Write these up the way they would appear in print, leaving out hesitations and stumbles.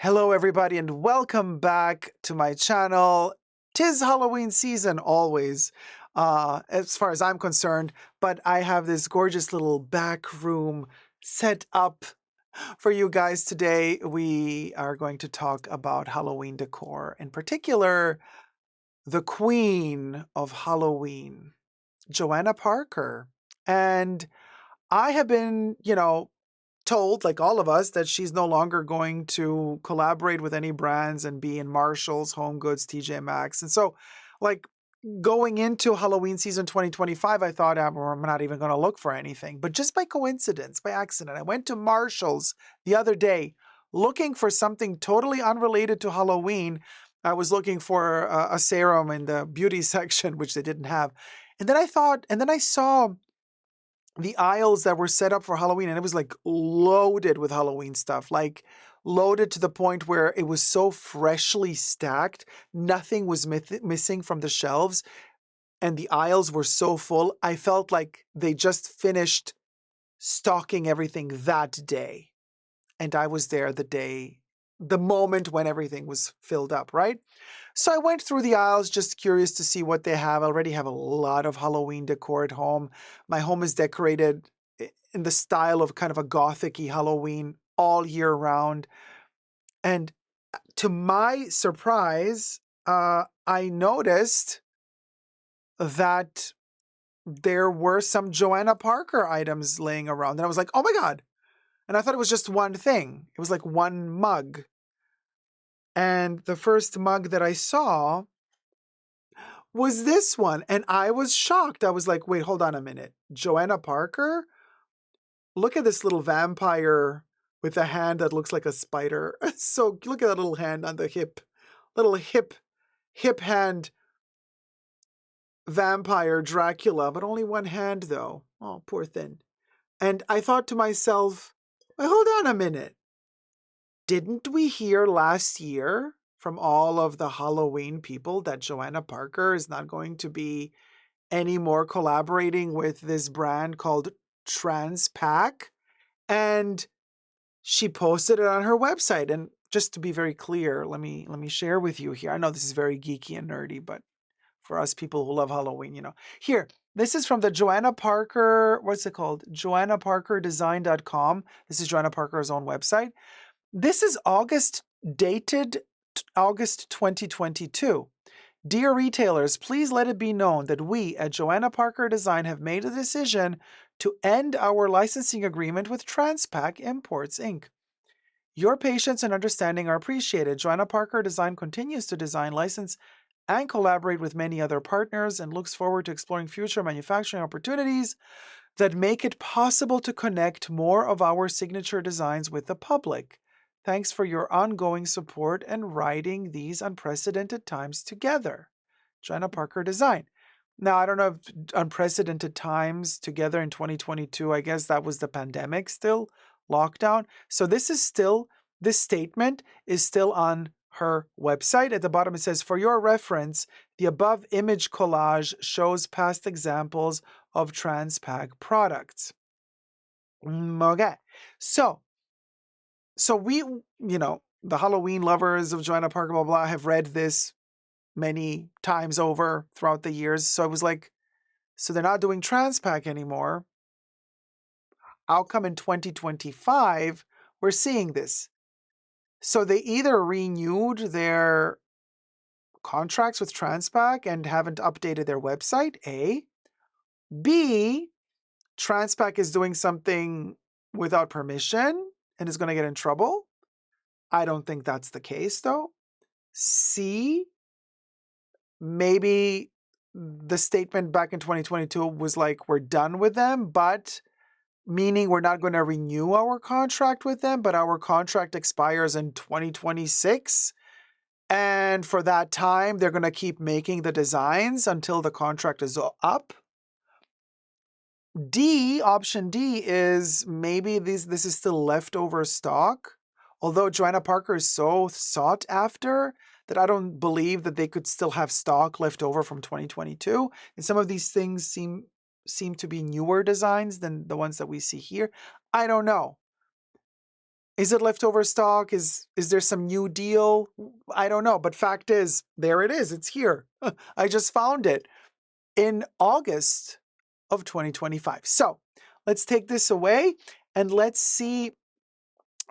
Hello, everybody, and welcome back to my channel. Tis Halloween season always, as far as I'm concerned, but I have this gorgeous little back room set up for you guys today. We are going to talk about Halloween decor, in particular, the queen of Halloween, Johanna Parker. And I have been, told, like all of us, that she's no longer going to collaborate with any brands and be in Marshalls, Home Goods, TJ Maxx. And so, like, going into Halloween season 2025, I thought I'm not even going to look for anything. But just by coincidence, by accident, I went to Marshalls the other day looking for something totally unrelated to Halloween. I was looking for a serum in the beauty section, which they didn't have. And then I saw the aisles that were set up for Halloween, and it was like loaded with Halloween stuff, like loaded to the point where it was so freshly stacked, nothing was missing from the shelves, and the aisles were so full. I felt like they just finished stocking everything that day, and I was there the moment when everything was filled up, right? So I went through the aisles just curious to see what they have. I already have a lot of Halloween decor at home. My home is decorated in the style of kind of a Gothic-y Halloween all year round. And to my surprise, I noticed that there were some Johanna Parker items laying around. And I was like, oh my God. And I thought it was just one thing. It was like one mug. And the first mug that I saw was this one. And I was shocked. I was like, wait, hold on a minute. Johanna Parker? Look at this little vampire with a hand that looks like a spider. So look at that little hand on the hip. Little hip hand vampire Dracula, but only one hand though. Oh, poor thing. And I thought to myself, wait, hold on a minute. Didn't we hear last year from all of the Halloween people that Johanna Parker is not going to be anymore collaborating with this brand called Transpack? And she posted it on her website. And just to be very clear, let me share with you here. I know this is very geeky and nerdy, but for us people who love Halloween, Here, this is from the Johanna Parker, what's it called? JohannaParkerDesign.com. This is Johanna Parker's own website. This is dated August 2022. Dear retailers, please let it be known that we at Johanna Parker Design have made a decision to end our licensing agreement with Transpack Imports, Inc. Your patience and understanding are appreciated. Johanna Parker Design continues to design, license, and collaborate with many other partners and looks forward to exploring future manufacturing opportunities that make it possible to connect more of our signature designs with the public. Thanks for your ongoing support and riding these unprecedented times together. Johanna Parker Design. Now, I don't know if unprecedented times together in 2022, I guess that was the pandemic still, lockdown. So this statement is still on her website. At the bottom it says, for your reference, the above image collage shows past examples of Transpack products. Okay. So we, the Halloween lovers of Johanna Parker, blah, blah, have read this many times over throughout the years. So I was like, so they're not doing Transpack anymore. How come in 2025 we're seeing this? So they either renewed their contracts with Transpack and haven't updated their website, A. B, Transpack is doing something without permission and is going to get in trouble. I don't think that's the case, though. C, maybe the statement back in 2022 was like, we're done with them, but meaning we're not going to renew our contract with them, but our contract expires in 2026. And for that time, they're going to keep making the designs until the contract is up. D, option D, is maybe this is still leftover stock. Although Johanna Parker is so sought after that I don't believe that they could still have stock left over from 2022. And some of these things seem to be newer designs than the ones that we see here. I don't know. Is it leftover stock? Is there some new deal? I don't know. But fact is, there it is. It's here. I just found it in August of 2025. So let's take this away and let's see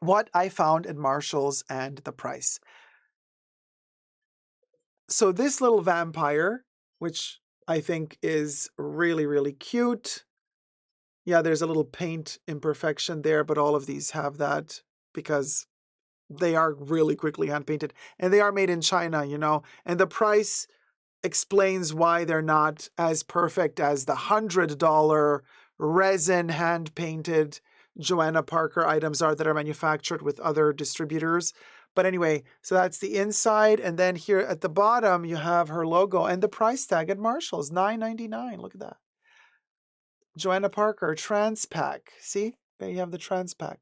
what I found at Marshall's and the price. So this little vampire, which I think is really, really cute. Yeah, there's a little paint imperfection there, but all of these have that because they are really quickly hand painted and they are made in China, you know, and the price explains why they're not as perfect as the $100 resin hand painted Johanna Parker items are that are manufactured with other distributors. But anyway, so that's the inside. And then here at the bottom, you have her logo and the price tag at Marshall's, $9.99. Look at that. Johanna Parker, Transpack. See, there you have the Transpack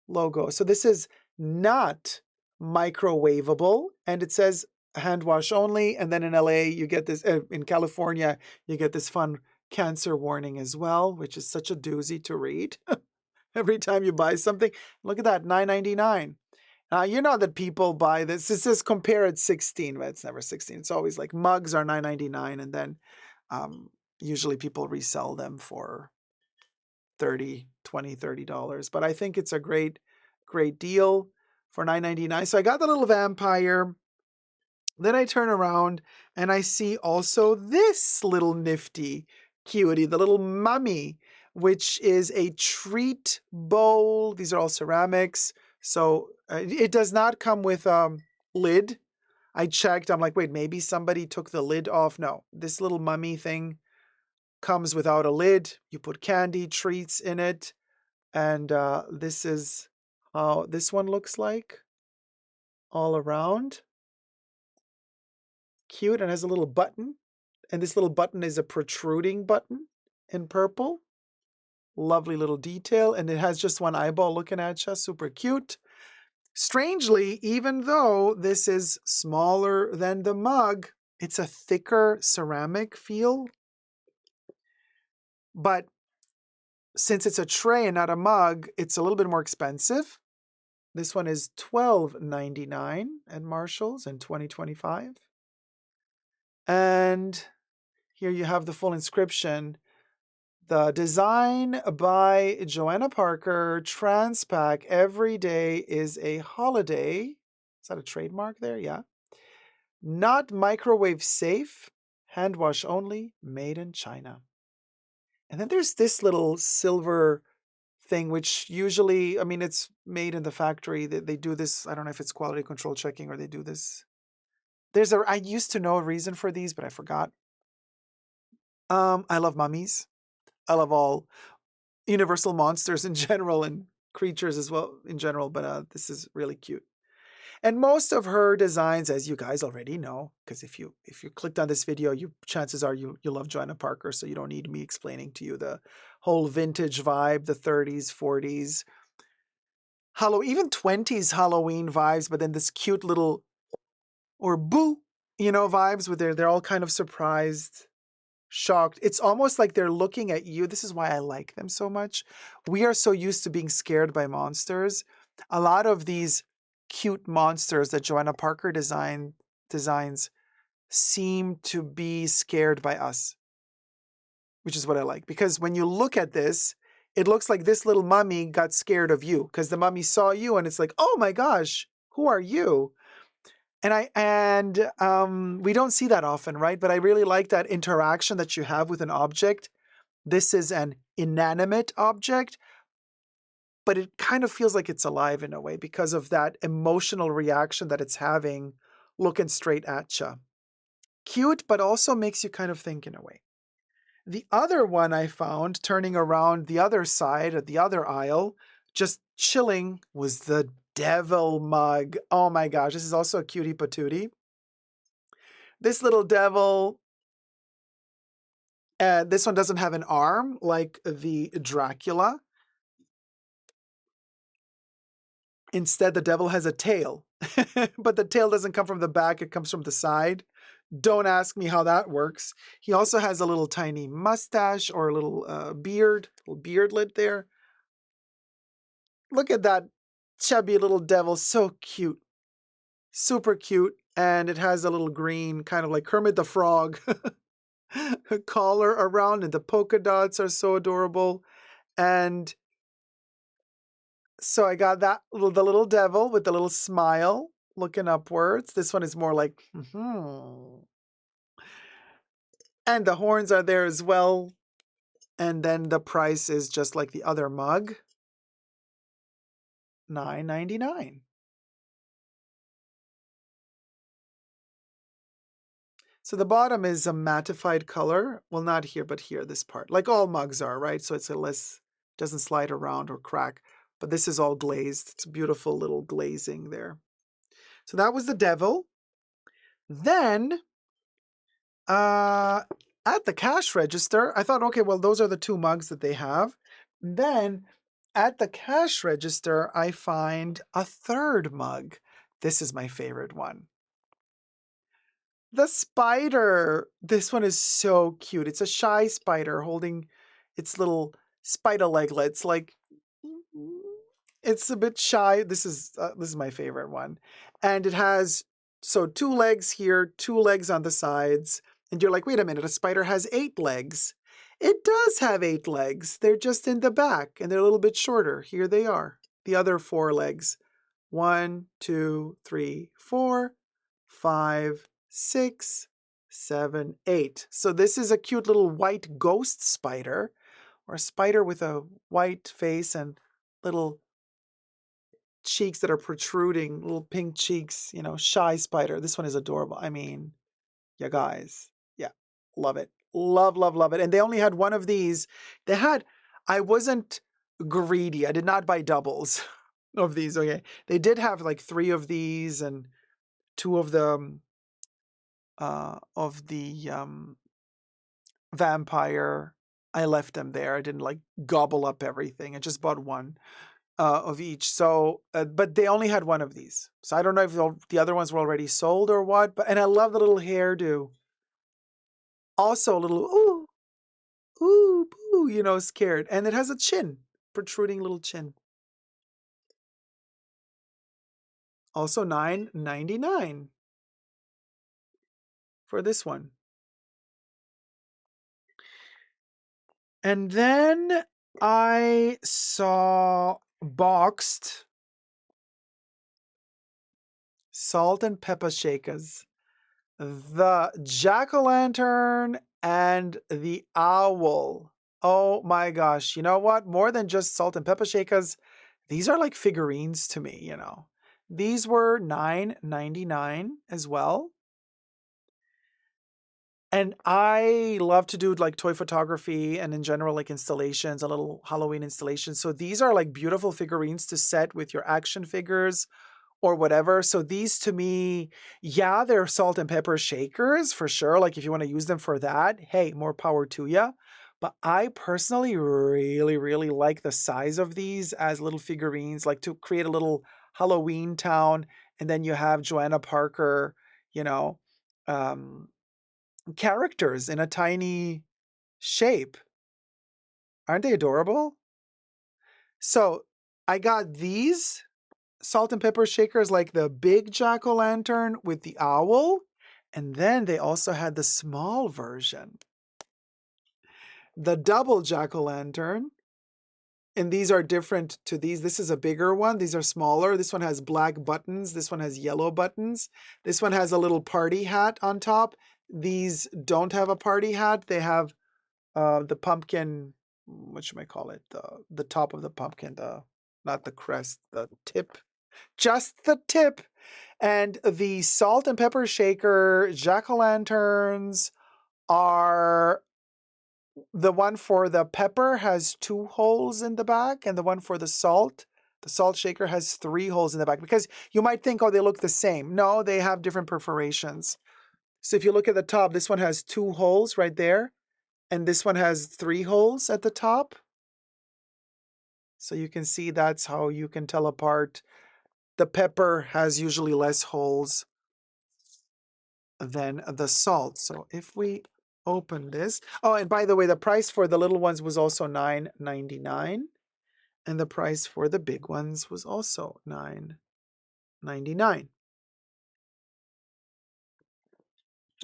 logo. So this is not microwavable, and it says hand wash only. And then in LA, you get this, in California, you get this fun cancer warning as well, which is such a doozy to read every time you buy something. Look at that, $9.99. You know that people buy this. It says compare at 16, but it's never 16. It's always like mugs are $9.99, and then usually people resell them for $30, $20, $30. But I think it's a great deal for $9.99. So I got the little vampire. Then I turn around and I see also this little nifty cutie, the little mummy, which is a treat bowl. These are all ceramics. So it does not come with a lid. I checked. I'm like, wait, maybe somebody took the lid off. No, this little mummy thing comes without a lid. You put candy, treats in it. And this is how this one looks like all around. Cute, and has a little button. And this little button is a protruding button in purple. Lovely little detail. And it has just one eyeball looking at you. Super cute. Strangely, even though this is smaller than the mug, it's a thicker ceramic feel. But since it's a tray and not a mug, it's a little bit more expensive. This one is $12.99 at Marshall's in 2025. And here you have the full inscription. The design by Johanna Parker, Transpack, every day is a holiday. Is that a trademark there? Yeah. Not microwave safe, hand wash only, made in China. And then there's this little silver thing, which usually, I mean, it's made in the factory. They do this. I don't know if it's quality control checking or they do this. I used to know a reason for these, but I forgot. I love mummies. I love all universal monsters in general and creatures as well in general, but this is really cute. And most of her designs, as you guys already know, because if you clicked on this video, chances are you love Johanna Parker, so you don't need me explaining to you the whole vintage vibe, the 30s, 40s, even 20s Halloween vibes, but then this cute little or boo, vibes with they're all kind of surprised, shocked. It's almost like they're looking at you. This is why I like them so much. We are so used to being scared by monsters. A lot of these cute monsters that Johanna Parker designs seem to be scared by us, which is what I like. Because when you look at this, it looks like this little mummy got scared of you because the mummy saw you and it's like, oh my gosh, who are you? And we don't see that often, right? But I really like that interaction that you have with an object. This is an inanimate object, but it kind of feels like it's alive in a way because of that emotional reaction that it's having looking straight at you. Cute, but also makes you kind of think in a way. The other one I found, turning around the other side of the other aisle, just chilling, was the devil mug. Oh my gosh, this is also a cutie patootie. This little devil, this one doesn't have an arm like the Dracula. Instead, the devil has a tail, but the tail doesn't come from the back, it comes from the side. Don't ask me how that works. He also has a little tiny mustache or a little beardlet there. Look at that chubby little devil, so cute, super cute. And it has a little green, kind of like Kermit the Frog collar around, and the polka dots are so adorable. And so I got that the little devil with the little smile looking upwards. This one is more like, and the horns are there as well. And then the price is just like the other mug, $9.99. So the bottom is a mattified color. Well, not here, but here, this part. Like all mugs are, right? So it's a less, doesn't slide around or crack. But this is all glazed. It's a beautiful little glazing there. So that was the devil. Then at the cash register, I thought, okay, well, those are the two mugs that they have. Then at the cash register, I find a third mug. This is my favorite one. The spider. This one is so cute. It's a shy spider holding its little spider leglets. Like, it's a bit shy. This is my favorite one. And it has, so 2 legs here, 2 legs on the sides. And you're like, wait a minute, a spider has 8 legs. It does have 8 legs. They're just in the back and they're a little bit shorter. Here they are. The other 4 legs. 1, 2, 3, 4, 5, 6, 7, 8. So this is a cute little white ghost spider, or a spider with a white face and little cheeks that are protruding, little pink cheeks, you know, shy spider. This one is adorable. I mean, yeah, guys. Yeah, love it. Love, love, love it. And they only had one of these. I wasn't greedy. I did not buy doubles of these. Okay. They did have like 3 of these and 2 of the vampire. I left them there. I didn't like gobble up everything. I just bought one of each. So, but they only had one of these. So I don't know if the other ones were already sold or what. But and I love the little hairdo. Also a little ooh, ooh, boo, you know, scared. And it has a chin, protruding little chin. Also $9.99 for this one. And then I saw boxed salt and pepper shakers, the jack-o'-lantern and the owl. Oh my gosh. You know what? More than just salt and pepper shakers, these are like figurines to me, you know. These were $9.99 as well. And I love to do like toy photography and in general like installations, a little Halloween installation. So these are like beautiful figurines to set with your action figures or whatever. So these to me, yeah, they're salt and pepper shakers for sure. Like if you want to use them for that, hey, more power to you. But I personally really, really like the size of these as little figurines, like to create a little Halloween town. And then you have Johanna Parker, you know, um, characters in a tiny shape. Aren't they adorable? So I got these salt and pepper shakers, like the big jack-o'-lantern with the owl. And then they also had the small version, the double jack-o'-lantern. And these are different to these. This is a bigger one. These are smaller. This one has black buttons. This one has yellow buttons. This one has a little party hat on top. These don't have a party hat. They have the pumpkin, what should I call it? The top of the pumpkin, not the crest, the tip, just the tip. And the salt and pepper shaker jack-o'-lanterns are, the one for the pepper has 2 holes in the back, and the one for the salt shaker has 3 holes in the back, because you might think, oh, they look the same. No, they have different perforations. So if you look at the top, this one has 2 holes right there, and this one has 3 holes at the top. So you can see that's how you can tell apart. The pepper has usually less holes than the salt. So if we open this, oh, and by the way, the price for the little ones was also $9.99. And the price for the big ones was also $9.99.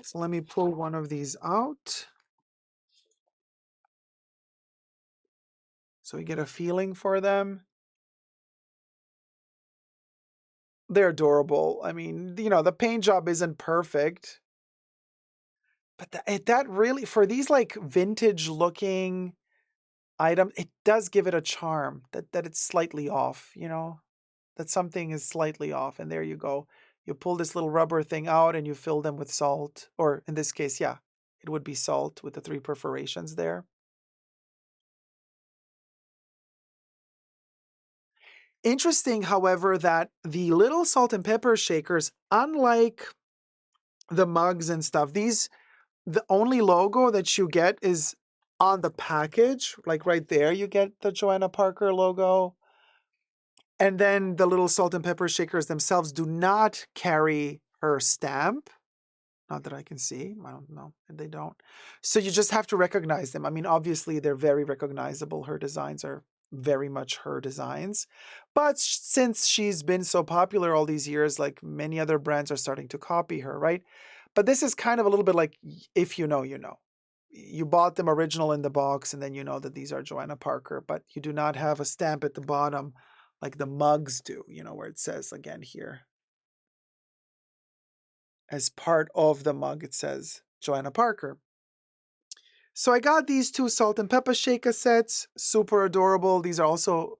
So let me pull one of these out so we get a feeling for them. They're adorable. I mean, the paint job isn't perfect, but that really, for these like vintage looking items, it does give it a charm that it's slightly off, that something is slightly off. And there you go. You pull this little rubber thing out and you fill them with salt, or in this case, yeah, it would be salt with the 3 perforations there. Interesting, however, that the little salt and pepper shakers, unlike the mugs and stuff, the only logo that you get is on the package, like right there, you get the Johanna Parker logo. And then the little salt and pepper shakers themselves do not carry her stamp. Not that I can see. I don't know. They don't. So you just have to recognize them. I mean, obviously, they're very recognizable. Her designs are very much her designs. But since she's been so popular all these years, like many other brands are starting to copy her, right? But this is kind of a little bit like, if you know, you know. You bought them original in the box, and then you know that these are Johanna Parker, but you do not have a stamp at the bottom like the mugs do, where it says again here. As part of the mug, it says Johanna Parker. So I got these 2 salt and pepper shaker sets, super adorable. These are also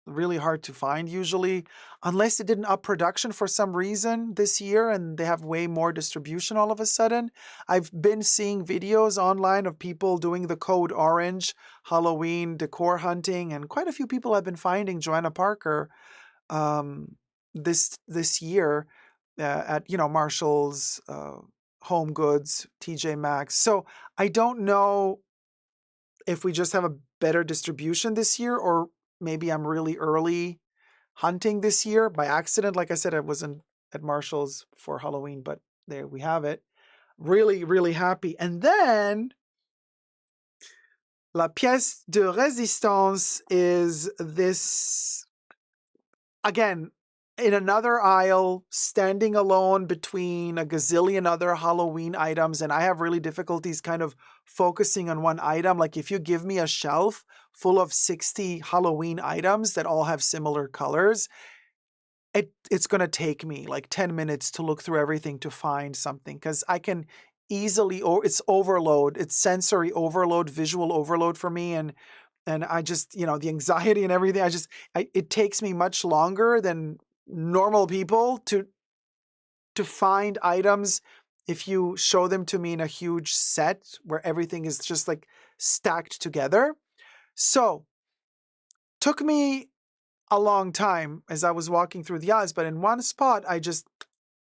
really hard to find usually, unless they didn't up production for some reason this year and they have way more distribution all of a sudden. I've been seeing videos online of people doing the code orange Halloween decor hunting, and quite a few people have been finding Johanna Parker this year at Marshall's, Home Goods, TJ Maxx. So I don't know if we just have a better distribution this year, or maybe I'm really early hunting this year by accident. Like I said, I wasn't at Marshall's for Halloween, but there we have it. Really, really happy. And then la pièce de résistance is this, again, in another aisle, standing alone between a gazillion other Halloween items. And I have really difficulties kind of focusing on one item. Like if you give me a shelf full of 60 Halloween items that all have similar colors, it's going to take me like 10 minutes to look through everything to find something, because I can easily, it's overload, it's sensory overload, visual overload for me. And I just, the anxiety and everything, it takes me much longer than normal people to find items if you show them to me in a huge set where everything is just like stacked together. So took me a long time as I was walking through the aisles, but in one spot I just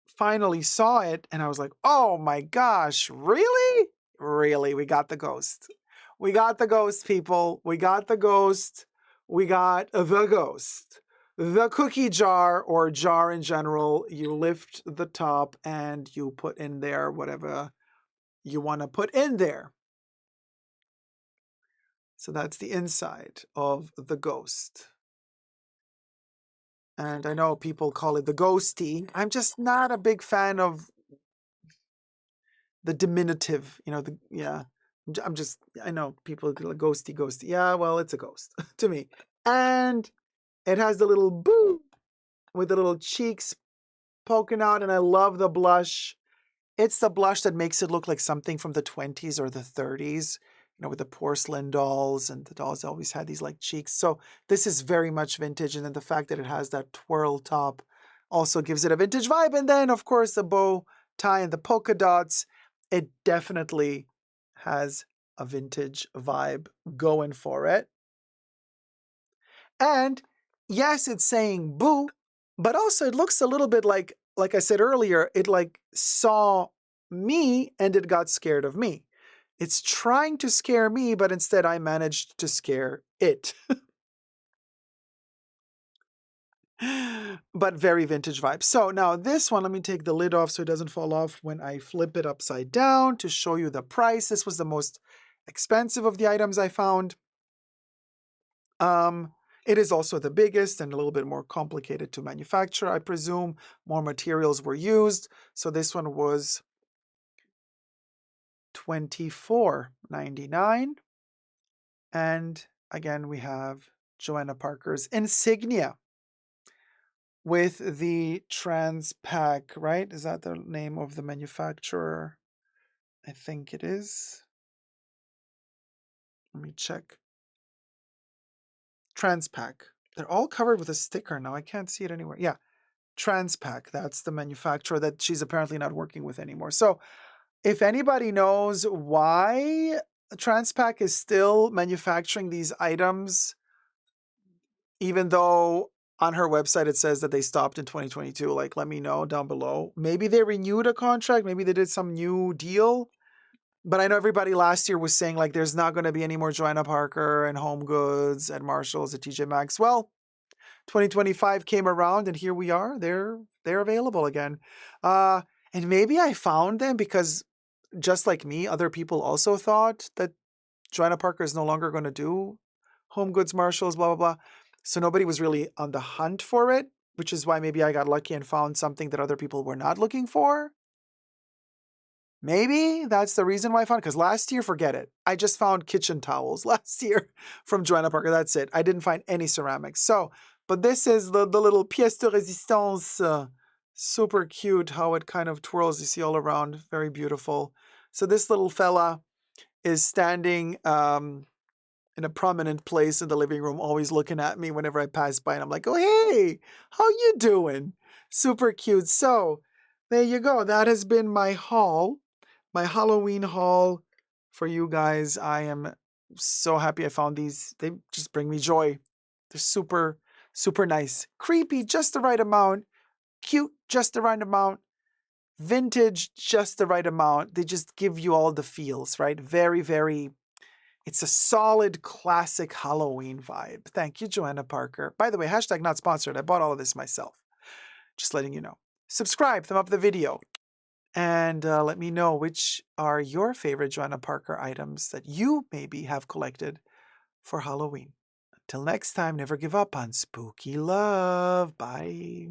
finally saw it and I was like, oh my gosh, really? Really? We got the ghost. We got the ghost, people. We got the ghost. We got the ghost. The cookie jar, or jar in general, you lift the top and you put in there whatever you want to put in there. So that's the inside of the ghost. And I know people call it the ghosty. I'm just not a big fan of the diminutive, I know people like ghosty. Yeah, well, it's a ghost to me. And it has the little boo with the little cheeks poking out. And I love the blush. It's the blush that makes it look like something from the 20s or the 30s, with the porcelain dolls, and the dolls always had these like cheeks. So this is very much vintage. And then the fact that it has that twirl top also gives it a vintage vibe. And then, of course, the bow tie and the polka dots, it definitely has a vintage vibe going for it. And yes, it's saying boo, but also it looks a little bit like I said earlier, it like saw me and it got scared of me. It's trying to scare me, but instead I managed to scare it. But very vintage vibe. So now this one, let me take the lid off so it doesn't fall off when I flip it upside down to show you the price. This was the most expensive of the items I found. It is also the biggest and a little bit more complicated to manufacture, I presume. More materials were used. So this one was $24.99. And again, we have Johanna Parker's insignia with the Transpack, right? Is that the name of the manufacturer? I think it is. Let me check. Transpack. They're all covered with a sticker now. I can't see it anywhere. Yeah, Transpack. That's the manufacturer that she's apparently not working with anymore. So if anybody knows why Transpack is still manufacturing these items, even though on her website it says that they stopped in 2022, like, let me know down below. Maybe they renewed a contract. Maybe they did some new deal. But I know everybody last year was saying, like, there's not going to be any more Johanna Parker and Home Goods at Marshalls at TJ Maxx. Well, 2025 came around and here we are. They're available again. And maybe I found them because just like me, other people also thought that Johanna Parker is no longer going to do Home Goods, Marshalls, blah, blah, blah. So nobody was really on the hunt for it, which is why maybe I got lucky and found something that other people were not looking for. Maybe that's the reason why I found it. Because last year, forget it. I just found kitchen towels last year from Johanna Parker. That's it. I didn't find any ceramics. So, but this is the little pièce de résistance. Super cute how it kind of twirls. You see all around. Very beautiful. So this little fella is standing in a prominent place in the living room, always looking at me whenever I pass by. And I'm like, oh, hey, how you doing? Super cute. So there you go. That has been my haul. My Halloween haul for you guys. I am so happy I found these. They just bring me joy. They're super, super nice. Creepy, just the right amount. Cute, just the right amount. Vintage, just the right amount. They just give you all the feels, right? Very, very, it's a solid classic Halloween vibe. Thank you, Johanna Parker. By the way, hashtag not sponsored. I bought all of this myself. Just letting you know. Subscribe, thumb up the video. And let me know which are your favorite Johanna Parker items that you maybe have collected for Halloween. Until next time, never give up on spooky love. Bye.